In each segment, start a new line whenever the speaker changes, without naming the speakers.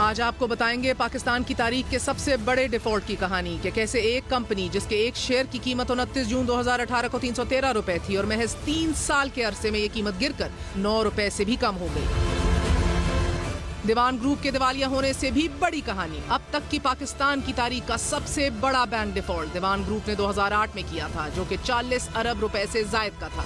आज आपको बताएंगे पाकिस्तान की तारीख के सबसे बड़े डिफॉल्ट की कहानी कि कैसे एक कंपनी जिसके एक शेयर की कीमत 29 जून 2018 को 313 रुपए थी और महज 3 साल के अरसे में ये कीमत गिरकर 9 रुपए से भी कम हो गई। दीवान ग्रुप के दिवालिया होने से भी बड़ी कहानी। अब तक की पाकिस्तान की तारीख का सबसे बड़ा बैंक डिफॉल्ट दीवान ग्रुप ने 2008 में किया था, जो कि 40 अरब रुपए से जायद का था।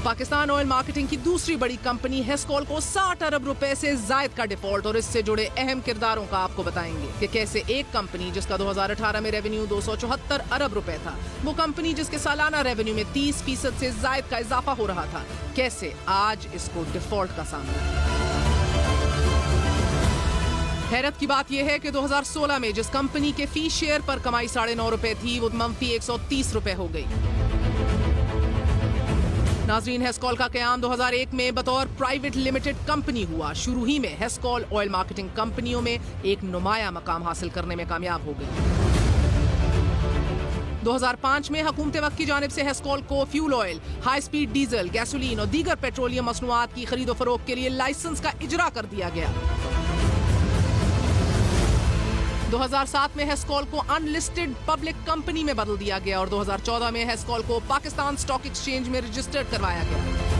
पाकिस्तान ऑयल मार्केटिंग की दूसरी बड़ी कंपनी हेस्कॉल को 60 अरब रुपए से जायद का डिफॉल्ट और इससे जुड़े अहम किरदारों का आपको बताएंगे कि कैसे एक कंपनी जिसका 2018 में रेवेन्यू 274 अरब रुपए था, वो कंपनी जिसके सालाना रेवेन्यू में 30% से जायद का इजाफा हो रहा था, कैसे आज इसको डिफॉल्ट का सामना है। हैरत की बात यह है कि 2016 में जिस कंपनी के फी शेयर पर कमाई 9.5 रुपए थी, वो मंफी 130 रुपए हो गई। नाजरीन, हेस्कॉल का कयाम 2001 में बतौर प्राइवेट लिमिटेड कंपनी हुआ। शुरू ही में हेस्कॉल ऑयल मार्केटिंग कंपनियों में एक नुमाया मकाम हासिल करने में कामयाब हो गई। 2005 में हुकूमत वक्त की जानिब से हेस्कॉल को fuel oil, high speed diesel, gasoline और दीगर पेट्रोलियम मसनूआत की खरीदो फरोख्त के लिए लाइसेंस का इजरा कर दिया गया। 2007 में हेस्कॉल को अनलिस्टेड पब्लिक कंपनी में बदल दिया गया और 2014 में हेस्कॉल को पाकिस्तान स्टॉक एक्सचेंज में रजिस्टर्ड करवाया गया।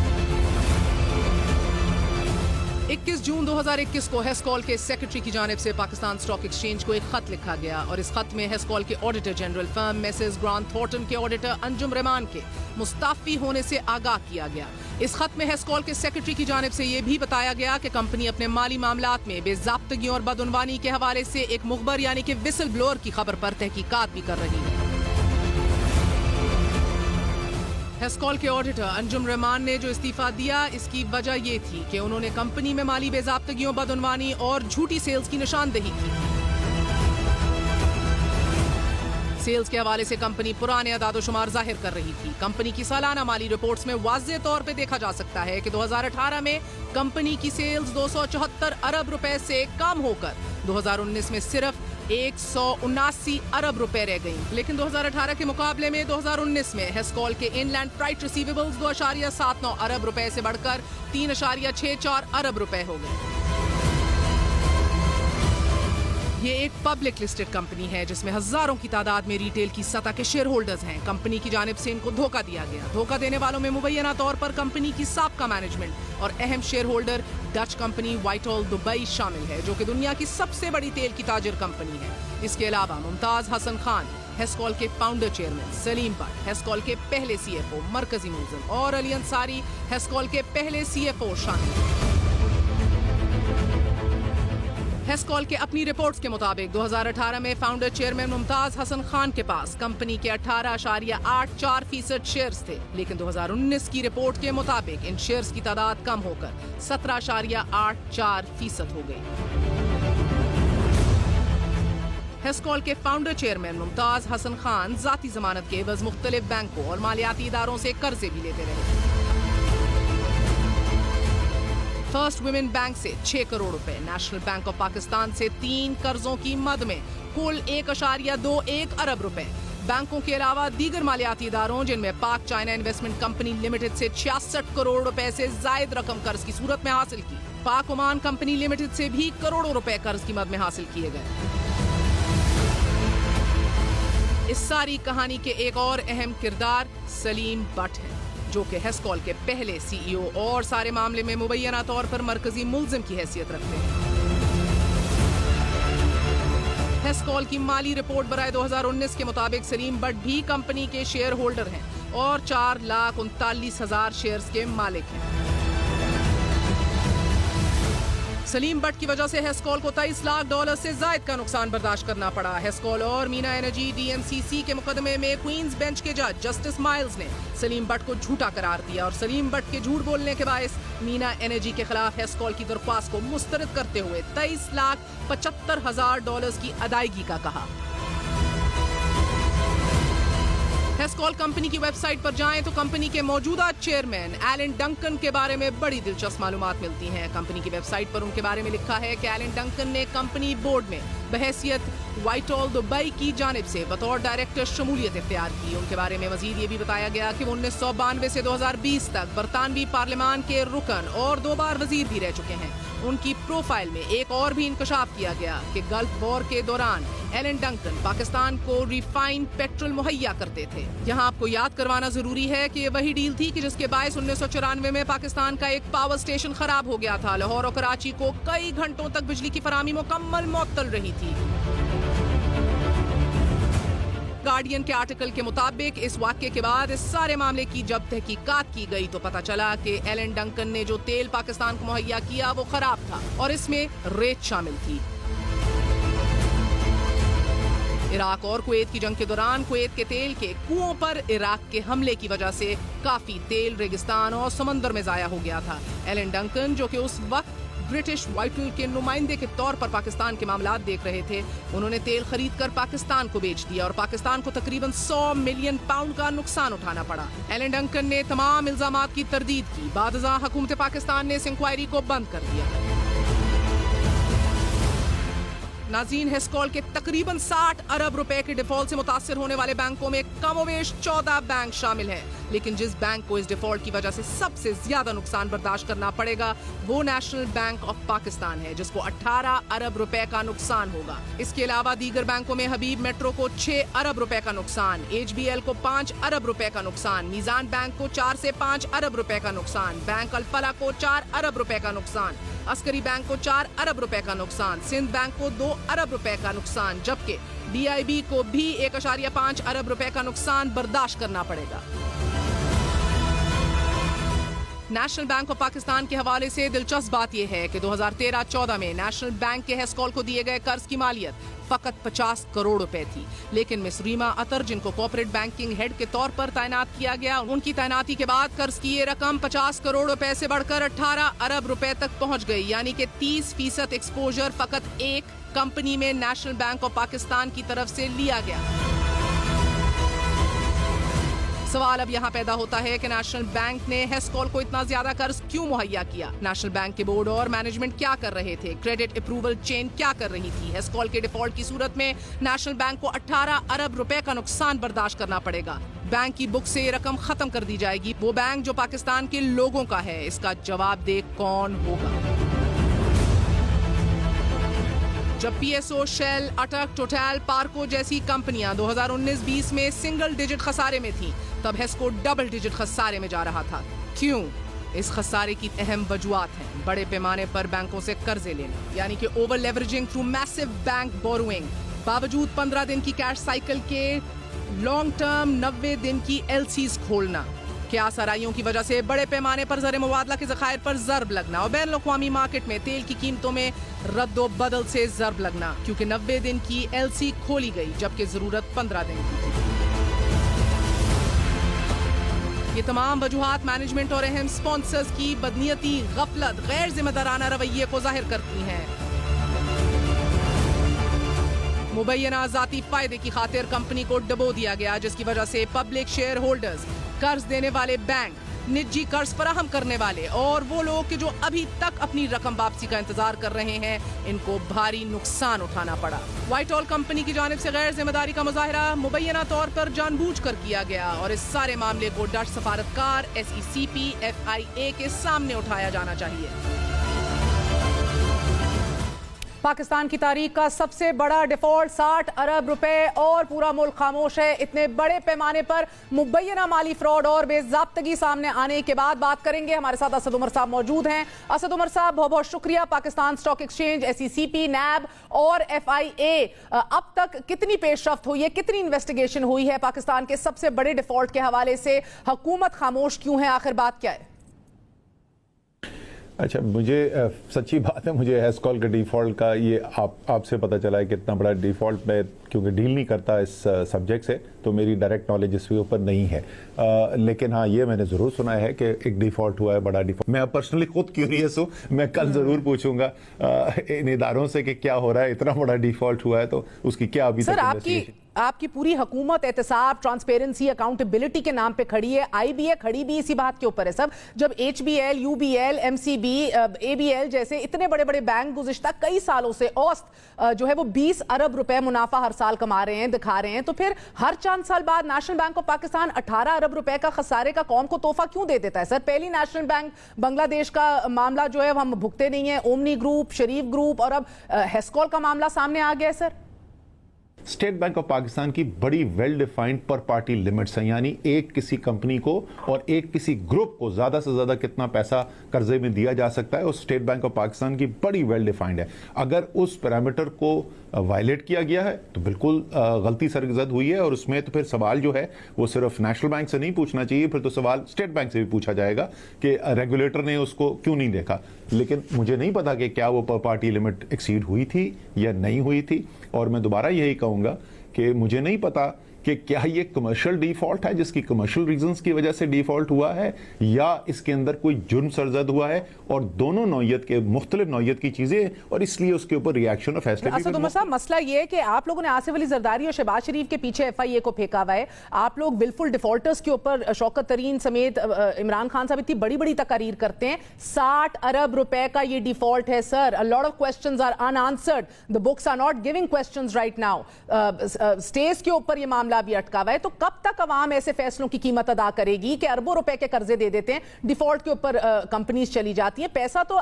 21 जून 2021 को हेस्कॉल के सेक्रेटरी की जानिब से पाकिस्तान स्टॉक एक्सचेंज को एक खत लिखा गया और इस खत में हेस्कॉल के auditor general firm Mrs grant Thornton के ऑडिटर अंजुम रहमान के मुस्ताफी होने से आगाह किया गया। इस खत में हेस्कॉल के सेक्रेटरी की जानिब से यह भी बताया गया कि कंपनी अपने माली मामलात में बेज़ाब्तगी और बदउनवानी के हवाले से एक मुखबर यानी कि विसल ब्लोअर की खबर पर तहकीकात भी कर रही है। हेस्कॉल के ऑडिटर अंजुम रहमान ने जो इस्तीफा दिया, इसकी वजह यह थी कि उन्होंने कंपनी में माली बेज़ाब्तगियों, बदउनवानी और झूठी सेल्स की निशानदेही की। सेल्स के हवाले से कंपनी पुराने अदाद-ओ-शुमार जाहिर कर रही थी। कंपनी की सालाना माली रिपोर्ट्स में वाज़ेह तौर पे देखा जा सकता है कि 2018 में कंपनी की सेल्स 274 अरब रुपए से कम होकर 2019 में सिर्फ 179 अरब रुपए रह गई। लेकिन 2018 के मुकाबले में 2019 में हेस्कॉल के इनलैंड फ्राइट रिसीवेबल्स 2.79 अरब रुपए से बढ़कर 3.64 अरब रुपए हो गए। ये एक पब्लिक लिस्टेड कंपनी है जिसमें हजारों की तादाद में रिटेल की सतह के शेयर होल्डर्स हैं। कंपनी की जानिब से इनको धोखा दिया गया। धोखा देने वालों में मुबैना तौर पर कंपनी की साबका मैनेजमेंट और अहम share holder Dutch company Vitol Dubai शामिल है, जो कि दुनिया की सबसे बड़ी तेल की ताजिर कंपनी है। इसके अलावा मुमताज हसन खान, हेस्कॉल के फाउंडर चेयरमैन, सलीम भट्ट, हेस्कॉल के पहले CFO, मरकजी मुल्जिम, और अली अंसारी, हेस्कॉल के पहले CFO शामिल हैं। हेस्कॉल के अपनी रिपोर्ट्स के मुताबिक 2018 में फाउंडर चेयरमैन मुमताज हसन खान के पास कंपनी के 18.84% शेयर्स थे, लेकिन 2019 की रिपोर्ट के मुताबिक इन शेयर्स की तादाद कम होकर 17.84% हो गई। हेस्कॉल के फाउंडर चेयरमैन मुमताज हसन खान जाती जमानत के एवज मुख्तलिफ बैंकों और मालियाती इदारों से कर्जे भी लेते रहे। फर्स्ट वुमेन बैंक से 6 करोड़ रुपए, नेशनल बैंक ऑफ पाकिस्तान से 3 कर्जों की मद में कुल 1.21 अरब रुपए, बैंकों के अलावा दीगर मालियाती इदारों जिनमें पाक चाइना इन्वेस्टमेंट कंपनी लिमिटेड से 66 करोड़ रुपए से जायद रकम कर्ज की सूरत में हासिल की। पाक ओमान कंपनी लिमिटेड से भी करोड़ों रुपए कर्ज की मद में हासिल किए गए। इस सारी कहानी के एक और अहम किरदार सलीम भट्ट है, जो कि हेस्कॉल के पहले CEO और सारे मामले में मुबैना तौर पर मरकजी मुल्जिम की हैसियत रखते हैं। हेस्कॉल की माली रिपोर्ट बराए 2019 के मुताबिक सलीम भट्ट भी कंपनी के शेयर होल्डर हैं और 4,39,000 शेयर्स के मालिक हैं। सलीम भट्ट की वजह से हेस्कॉल को $23 लाख से जायद का नुकसान बर्दाश्त करना पड़ा। हेस्कॉल और मीना एनर्जी DMCC के मुकदमे में क्वींस बेंच के जज जस्टिस माइल्स ने सलीम भट्ट को झूठा करार दिया और सलीम भट्ट के झूठ बोलने के बायस मीना एनर्जी के खिलाफ हेस्कॉल की दरख्वास्त को मुस्तरद करते हुए $23,75,000 की अदायगी का कहा। हेस्कॉल कंपनी की वेबसाइट पर जाएं तो कंपनी के मौजूदा चेयरमैन एलन डंकन के बारे में बड़ी दिलचस्प मालूमात मिलती हैं। कंपनी की वेबसाइट पर उनके बारे में लिखा है कि एलन डंकन ने कंपनी बोर्ड में बहैसियत व्हाइटहॉल दुबई की जानिब से बतौर डायरेक्टर शमूलियत इख्तियार की। उनके बारे में मजीद ये भी बताया गया कि वो 1992 से 2020 तक बरतानवी पार्लियामान के रुकन और 2 बार वजीर भी रह चुके हैं। उनकी प्रोफाइल में एक और भी इंकशाफ किया गया कि गल्फ वॉर के दौरान एलन डंकन पाकिस्तान को रिफाइंड पेट्रोल मुहैया करते थे। यहाँ आपको याद करवाना जरूरी है कि ये वही डील थी कि जिसके बायस 1994 में पाकिस्तान का एक पावर स्टेशन खराब हो गया था। लाहौर और कराची को कई घंटों तक बिजली की फराहमी मुकम्मल मुअत्तल रही थी। गार्डियन के आर्टिकल के मुताबिक इस वाक़ये के बाद इस सारे मामले की जब तहकीकात की गई तो पता चला कि एलन डंकन ने जो तेल पाकिस्तान को मुहैया किया वो खराब था और इसमें रेत शामिल थी। इराक और कुवैत की जंग के दौरान कुवैत के तेल के कुओं पर इराक के हमले की वजह से काफी तेल रेगिस्तान और समंदर में जाया हो गया था। एलन डंकन, जो कि उस वक्त ब्रिटिश व्हाइटहॉल के नुमाइंदे के तौर पर पाकिस्तान के मामलात देख रहे थे, उन्होंने तेल खरीद कर पाकिस्तान को बेच दिया और पाकिस्तान को तकरीबन 100 मिलियन पाउंड का नुकसान उठाना पड़ा। एलन डंकन ने तमाम इल्जामात की तरदीद की। बादशाह हुकूमत पाकिस्तान ने इस इंक्वायरी को बंद कर दिया। नाज़रीन, हेस्कॉल के तकरीबन 60 अरब रुपए के डिफॉल्ट से मुतासर होने वाले बैंकों में कमोवेश 14 बैंक शामिल हैं, लेकिन जिस बैंक को इस डिफॉल्ट की वजह से सबसे ज्यादा नुकसान बर्दाश्त करना पड़ेगा वो नेशनल बैंक ऑफ पाकिस्तान है, जिसको 18 अरब रुपए का नुकसान होगा। इसके अलावा दीगर बैंकों में हबीब मेट्रो को 6 अरब रुपए का नुकसान, HBL को 5 अरब रुपए का नुकसान, मीजान बैंक को 4 से 5 अरब रुपए का नुकसान, बैंक अल-फलाह को 4 अरब रुपए का नुकसान, अस्करी बैंक को 4 अरब रुपए का नुकसान, सिंध बैंक को 2 अरब रुपए का नुकसान, जबकि DIB को भी 1.5 अरब रुपए का नुकसान बर्दाश्त करना पड़ेगा। नेशनल बैंक ऑफ पाकिस्तान के हवाले से दिलचस्प बात यह है कि 2013-14 में नेशनल बैंक के हेस्कॉल को दिए गए कर्ज की मालियत फकत 50 करोड़ रुपए थी, लेकिन मिस रीमा अतर, जिनको कॉर्पोरेट बैंकिंग हेड के तौर पर तैनात किया गया, उनकी तैनाती के बाद कर्ज की ये रकम 50 करोड़ रुपए से बढ़कर 18 अरब रुपए तक पहुंच गई, यानी कि 30% एक्सपोजर फकत एक कंपनी में नेशनल बैंक ऑफ पाकिस्तान की तरफ से लिया गया। सवाल अब यहाँ पैदा होता है कि नेशनल बैंक ने हेस्कॉल को इतना ज्यादा कर्ज क्यों मुहैया किया? नेशनल बैंक के बोर्ड और मैनेजमेंट क्या कर रहे थे? क्रेडिट अप्रूवल चेन क्या कर रही थी? हेस्कॉल के डिफॉल्ट की सूरत में नेशनल बैंक को 18 अरब रुपए का नुकसान बर्दाश्त करना पड़ेगा। बैंक की बुक से ये रकम खत्म कर दी जाएगी। वो बैंक जो पाकिस्तान के लोगों का है, इसका जवाबदेह कौन होगा? जब PSO, शेल, अटक, टोटल, पार्को जैसी कंपनियां 2019-20 में सिंगल डिजिट खसारे में थी, तब हेस्को डबल डिजिट खसारे में जा रहा था। क्यों? इस खसारे की अहम वजूहात हैं बड़े पैमाने पर बैंकों से कर्जे लेना, यानी कि over leveraging through massive bank borrowing, बावजूद 15 दिन की कैश साइकिल के लॉन्ग टर्म 90 दिन की LCs खोलना, क्या सराइयों की वजह से बड़े पैमाने पर ज़र मुबादला के ज़खायर पर ज़र्ब लगना और बैन अक़वामी मार्केट में तेल की कीमतों में रद्दो बदल से ज़र्ब लगना, क्योंकि 90 दिन की LC खोली गई जबकि ज़रूरत 15 दिन की थी। ये तमाम वजूहात मैनेजमेंट और अहम स्पॉन्सर्स की बदनीयती, गफलत, गैर जिम्मेदाराना रवैये को जाहिर करती हैं। मुबैना ज़ाती फायदे की खातिर कंपनी को डबो दिया गया, जिसकी वजह से पब्लिक शेयर होल्डर्स, कर्ज देने वाले बैंक, निजी कर्ज फराहम करने वाले और वो लोग कि जो अभी तक अपनी रकम वापसी का इंतजार कर रहे हैं, इनको भारी नुकसान उठाना पड़ा। व्हाइटहॉल कंपनी की जानिब से गैर जिम्मेदारी का मुजाहिरा मुबैना तौर पर जानबूझकर किया गया और इस सारे मामले को डच सफारतकार SECP FIA के सामने उठाया जाना चाहिए। पाकिस्तान की तारीख का सबसे बड़ा डिफॉल्ट 60 अरब रुपए और पूरा मुल्क खामोश है। इतने बड़े पैमाने पर मुबैना माली फ्रॉड और बेज़ाब्तगी सामने आने के बाद बात करेंगे। हमारे साथ असद उमर साहब मौजूद हैं। असद उमर साहब, बहुत बहुत शुक्रिया। Pakistan stock exchange, SECP, NAB और FIA, अब तक कितनी पेशरफ्त हुई है, कितनी इन्वेस्टिगेशन हुई है पाकिस्तान के सबसे बड़े डिफॉल्ट के हवाले से? हुकूमत खामोश क्यों है? आखिर बात क्या है?
अच्छा, मुझे सच्ची बात है, मुझे हेस्कॉल के डिफ़ॉल्ट का ये आपसे पता चला है कि इतना बड़ा डिफ़ॉल्ट, मैं क्योंकि डील नहीं करता इस सब्जेक्ट से, तो मेरी डायरेक्ट नॉलेज इसके ऊपर नहीं है। लेकिन हाँ, ये मैंने ज़रूर सुना है कि एक डिफ़ॉल्ट हुआ है, बड़ा डिफ़ॉल्ट। मैं पर्सनली खुद क्यूरियस हूँ, मैं कल ज़रूर पूछूंगा इन इदारों से कि क्या हो रहा है, इतना बड़ा डिफ़ॉल्ट हुआ है तो उसकी क्या अभी तक
आपकी पूरी हुकूमत एहतसाब, ट्रांसपेरेंसी, अकाउंटेबिलिटी के नाम पे खड़ी है। IBA खड़ी भी इसी बात के ऊपर है सब। जब HBL, UBL, MCB, ABL जैसे इतने बड़े बड़े बैंक गुज़िश्ता कई सालों से औसत जो है वो 20 अरब रुपए मुनाफा हर साल कमा रहे हैं, दिखा रहे हैं, तो फिर हर 4 साल बाद नेशनल बैंक ऑफ पाकिस्तान 18 अरब रुपए का खसारे का कौम को तोहफा क्यों दे देता है? सर, पहली नेशनल बैंक बांग्लादेश का मामला जो है हम भुगते नहीं है, ओमनी ग्रुप, शरीफ ग्रुप, और अब हेस्कॉल का मामला सामने आ गया है। Sir,
state bank of Pakistan की बड़ी वेल डिफाइंड पर पार्टी लिमिट्स हैं, यानी एक किसी कंपनी को और एक किसी ग्रुप को ज्यादा से ज्यादा कितना पैसा कर्जे में दिया जा सकता है, और स्टेट बैंक ऑफ पाकिस्तान की बड़ी वेल डिफाइंड है। अगर उस पैरामीटर को वायलेट किया गया है तो बिल्कुल गलती सरगर्द हुई है, और उसमें तो फिर सवाल जो है वो सिर्फ नेशनल बैंक से नहीं पूछना चाहिए, फिर तो सवाल स्टेट बैंक से भी पूछा जाएगा कि रेगुलेटर ने उसको क्यों नहीं देखा। लेकिन मुझे नहीं पता कि क्या वो पर पार्टी लिमिट एक्सीड हुई थी या नहीं हुई थी, और मैं दोबारा यही कहूंगा कि मुझे नहीं पता कि क्या ये कमर्शियल डिफॉल्ट है जिसकी कमर्शियल रीजंस की वजह से डिफॉल्ट हुआ है, या इसके अंदर कोई जुर्म सरजद हुआ है, और दोनों नौयत के मुख्तलिफ नौयत की चीजें, और इसलिए उसके ऊपर रिएक्शन और फैसले भी।
असद उमर साहब, मसला ये है कि आप लोगों ने आसिफ अली जरदारी और शहबाज शरीफ के पीछे FIA को फेंका हुआ है। आप लोग विलफुल डिफॉल्टर्स के ऊपर शौकत तरीन समेत इमरान खान साहब इतनी बड़ी बड़ी तकारीर करते हैं। 60 अरब रुपए का ये डिफॉल्ट है sir. A lot of questions are unanswered, the books are not giving questions right now. Stage के ऊपर ये मामला भी अटका हुआ है, तो कब तक अवाम ऐसे फैसलों की कीमत अदा करेगी कि अरबों रुपए के कर्जे दे देते हैं, डिफॉल्ट के ऊपर कंपनीज चली जाती हैं, पैसा तो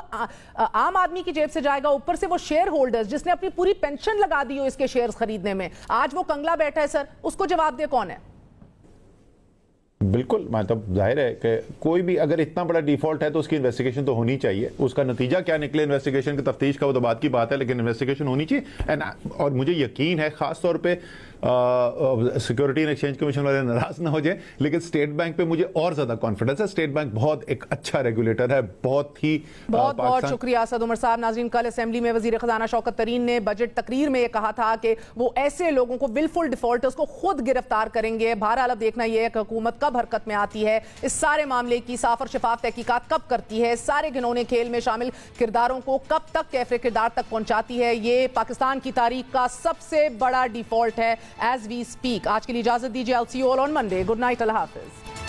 आम आदमी की जेब से जाएगा, ऊपर से वो शेयर होल्डर्स जिसने अपनी पूरी पेंशन लगा दी हो इसके शेयर्स खरीदने में, आज वो कंगला बैठा है सर, उसको जवाब दे कौन है?
बिल्कुल, मतलब जाहिर है कि कोई भी अगर इतना बड़ा डिफॉल्ट है तो उसकी इन्वेस्टिगेशन तो होनी चाहिए। उसका नतीजा क्या निकले इन्वेस्टिगेशन की तफ्तीश का वो तो बात की बात है, लेकिन इन्वेस्टिगेशन होनी चाहिए। और मुझे यकीन है, खास तौर पे सिक्योरिटी एंड एक्सचेंज कमीशन वाले नाराज ना हो जाए, लेकिन स्टेट बैंक पे मुझे और ज्यादा कॉन्फिडेंस है। स्टेट बैंक बहुत एक अच्छा रेगुलेटर है,
बहुत शुक्रिया असद उमर साहब। नाज़रीन, कल असेंबली में वजीर खजाना शौकत तरीन ने बजट तकरीर में यह कहा था कि वो ऐसे लोगों को, विलफुल डिफॉल्टर्स को खुद गिरफ्तार करेंगे। बहरहाल अब देखना यह है कि हुकूमत कब हरकत में आती है, इस सारे मामले की साफ और शफाफ तहकीकात कब करती है, सारे घिनौने खेल में शामिल किरदारों को कब तक कैफरे किरदार तक पहुंचाती है। ये पाकिस्तान की तारीख का सबसे बड़ा डिफॉल्ट है एज वी स्पीक। आज के लिए इजाजत दीजिए। I'll see you all on Monday. Good night. Allah Hafiz.